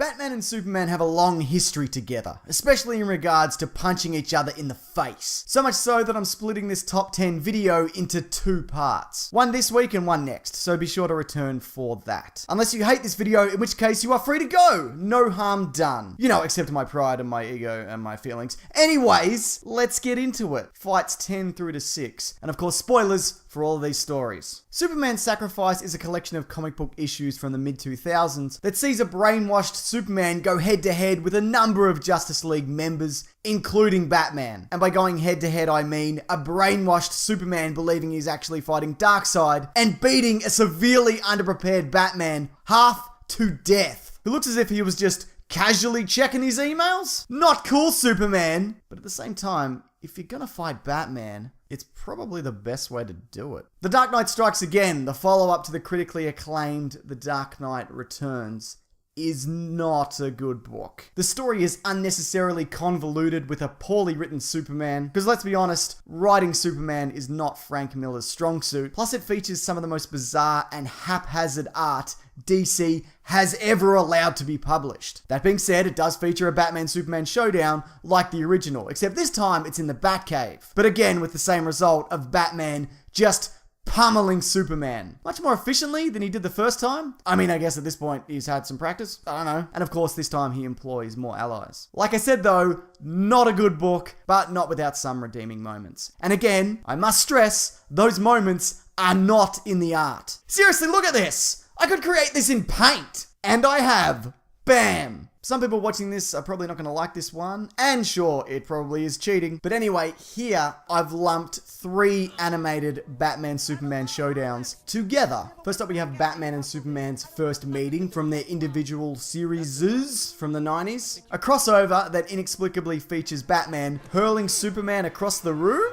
Batman and Superman have a long history together, especially in regards to punching each other in the face. So much so that I'm splitting this top 10 video into 2 parts. One this week and one next, so be sure to return for that. Unless you hate this video, in which case you are free to go. No harm done. You know, except my pride and my ego and my feelings. Anyways, let's get into it. Fights 10 through to 6. And of course, spoilers for all of these stories. Superman Sacrifice is a collection of comic book issues from the mid-2000s that sees a brainwashed Superman go head-to-head with a number of Justice League members, including Batman. And by going head-to-head, I mean a brainwashed Superman believing he's actually fighting Darkseid and beating a severely underprepared Batman half to death, who looks as if he was just casually checking his emails? Not cool, Superman! But at the same time, if you're gonna fight Batman, it's probably the best way to do it. The Dark Knight Strikes Again, the follow-up to the critically acclaimed The Dark Knight Returns, is not a good book. The story is unnecessarily convoluted with a poorly written Superman, because let's be honest, writing Superman is not Frank Miller's strong suit, plus it features some of the most bizarre and haphazard art DC has ever allowed to be published. That being said, it does feature a Batman-Superman showdown like the original, except this time it's in the Batcave. But again, with the same result of Batman just pummeling Superman much more efficiently than he did the first time. I mean, I guess at this point he's had some practice. I don't know. And of course, this time he employs more allies. Like I said though, not a good book, but not without some redeeming moments. And again, I must stress, those moments are not in the art. Seriously, look at this! I could create this in Paint, and I have. Bam! Some people watching this are probably not going to like this one, and sure, it probably is cheating. But anyway, here I've lumped 3 animated Batman-Superman showdowns together. First up, we have Batman and Superman's first meeting from their individual series from the 90s. A crossover that inexplicably features Batman hurling Superman across the room?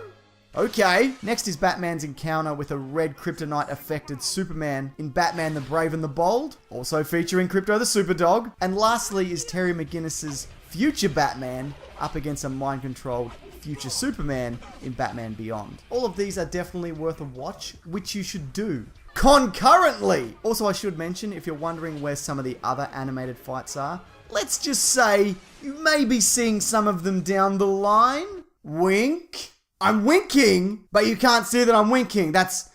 Okay. Next is Batman's encounter with a red kryptonite-affected Superman in Batman the Brave and the Bold, also featuring Krypto the Superdog. And lastly is Terry McGinnis's future Batman up against a mind-controlled future Superman in Batman Beyond. All of these are definitely worth a watch, which you should do concurrently. Also, I should mention, if you're wondering where some of the other animated fights are, let's just say you may be seeing some of them down the line. Wink. I'm winking, but you can't see that I'm winking. That's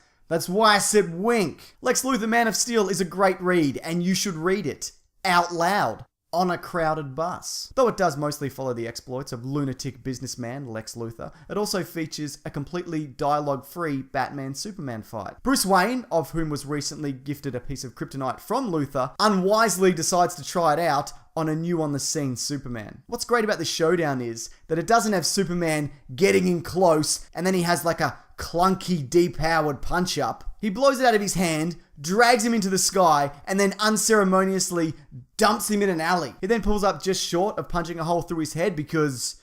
why I said wink. Lex Luthor Man of Steel is a great read, and you should read it out loud on a crowded bus. Though it does mostly follow the exploits of lunatic businessman Lex Luthor, it also features a completely dialogue-free Batman-Superman fight. Bruce Wayne, of whom was recently gifted a piece of kryptonite from Luthor, unwisely decides to try it out on a new on-the-scene Superman. What's great about this showdown is that it doesn't have Superman getting in close and then he has like a clunky, depowered punch-up. He blows it out of his hand, drags him into the sky, and then unceremoniously dumps him in an alley. He then pulls up just short of punching a hole through his head because,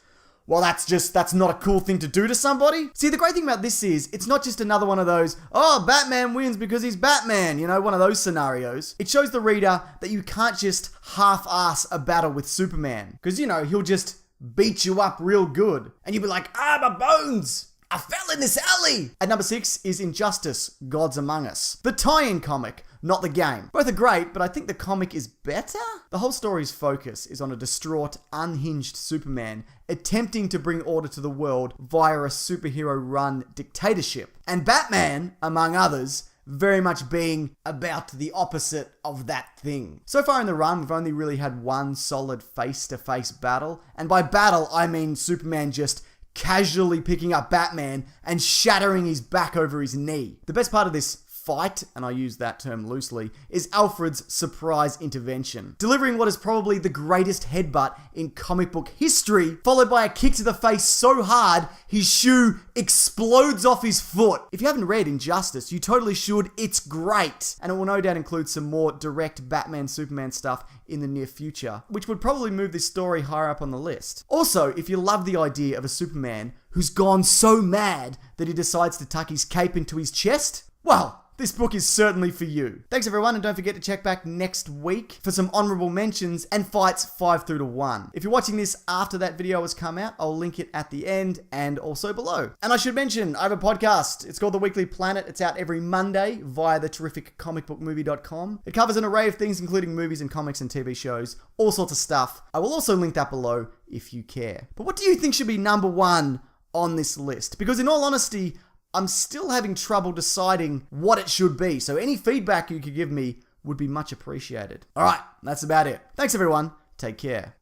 well, that's not a cool thing to do to somebody. See, the great thing about this is, it's not just another one of those, oh, Batman wins because he's Batman, you know, one of those scenarios. It shows the reader that you can't just half-ass a battle with Superman. Because, you know, he'll just beat you up real good. And you'll be like, ah, my bones! I fell in this alley! At number 6 is Injustice, Gods Among Us. The tie-in comic, not the game. Both are great, but I think the comic is better? The whole story's focus is on a distraught, unhinged Superman attempting to bring order to the world via a superhero-run dictatorship. And Batman, among others, very much being about the opposite of that thing. So far in the run, we've only really had one solid face-to-face battle. And by battle, I mean Superman just casually picking up Batman and shattering his back over his knee. The best part of this fight, and I use that term loosely, is Alfred's surprise intervention, delivering what is probably the greatest headbutt in comic book history, followed by a kick to the face so hard his shoe explodes off his foot. If you haven't read Injustice, you totally should. It's great, and it will no doubt include some more direct Batman-Superman stuff in the near future, which would probably move this story higher up on the list. Also, if you love the idea of a Superman who's gone so mad that he decides to tuck his cape into his chest, well, this book is certainly for you. Thanks everyone, and don't forget to check back next week for some honorable mentions and fights 5 through to 1. If you're watching this after that video has come out, I'll link it at the end and also below. And I should mention, I have a podcast. It's called The Weekly Planet. It's out every Monday via the terrific comicbookmovie.com. It covers an array of things, including movies and comics and TV shows, all sorts of stuff. I will also link that below if you care. But what do you think should be number 1 on this list? Because in all honesty, I'm still having trouble deciding what it should be. So any feedback you could give me would be much appreciated. All right, that's about it. Thanks everyone. Take care.